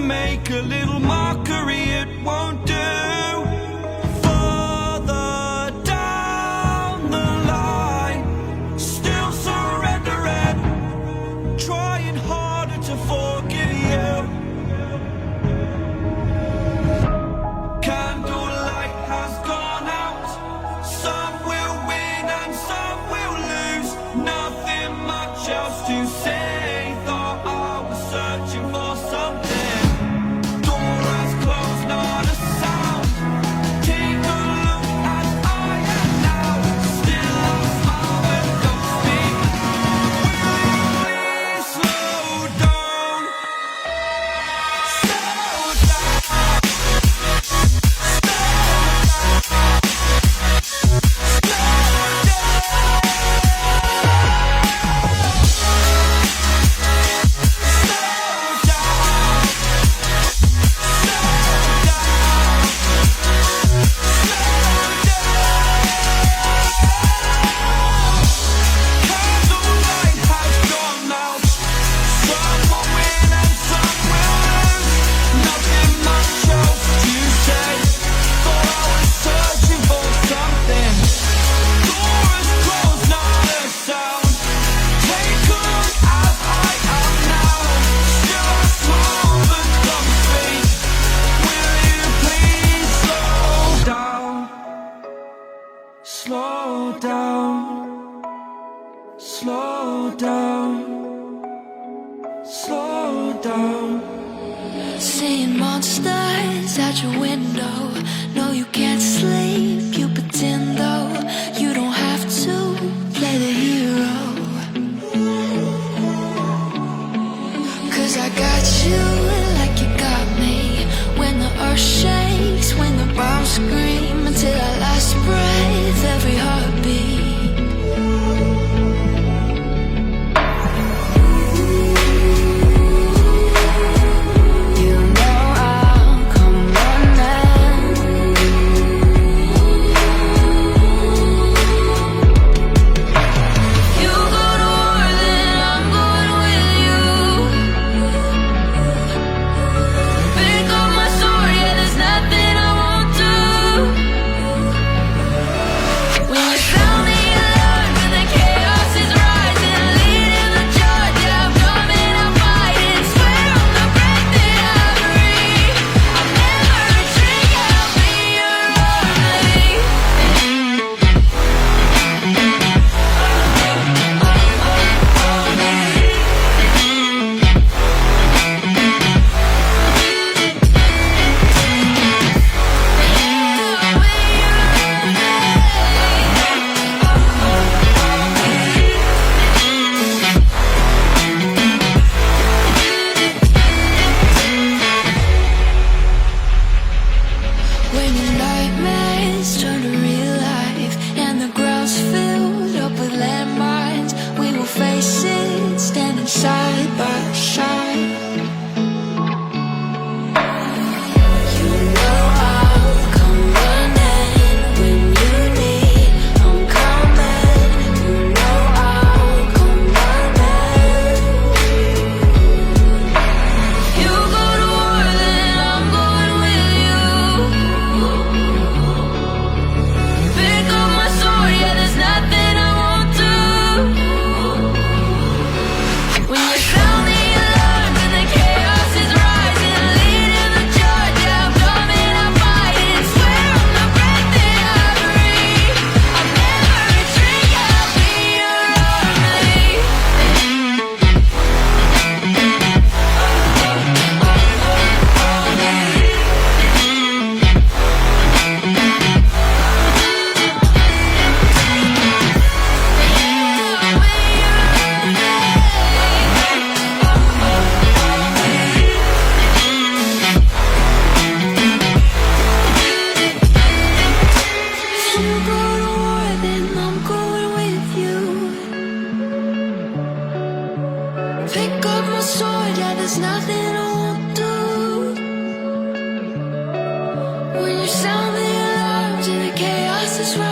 make a little mockery, it won't do. Further down the line, still surrendering, trying harder to forgive you. Candlelight has gone out. Some will win and some will lose. Nothing much else to say. Thought I was searching for something. Door has closed, not a sound. Take a look as I am now. Still I smile when don't speak. Will you please slow down? Slow down. Slow down, slow down, slow down. Seeing monsters out your window. No, you can't sleep, you pretend though. You don't have to play the hero. 'Cause I got you like you got me. When the earth shakes, when the bombs scream, until our last breath, every heartbeat. You know I'll come running. You go to war, then I'm going with you. Pick up my sword, yeah, there's nothing I won't do. When you sound the alarm and the chaos is rising, leading the charge, yeah, I'm coming, I'm fighting. Swear on the breath that I breathe, I'll never retreat, I'll be your army. When your nightmares turn to real life and the ground's filled up with landmines, we will face it, standing side by side. You know I'll come running when you need. I'm coming. You know I'll come running. You go to war, then I'm going with you. Pick up my sword, yeah, there's nothing I won't do. When you sound the alarm and the chaos is rising, leading the charge, yeah, I'm coming, I'm fighting. Swear on the breath that I breathe, I'll never retreat, I'll be your army. You go to war, then I'm going with you. Pick up my sword, yeah, there's nothing I won't do. When you sound the alarms and the chaos is rising.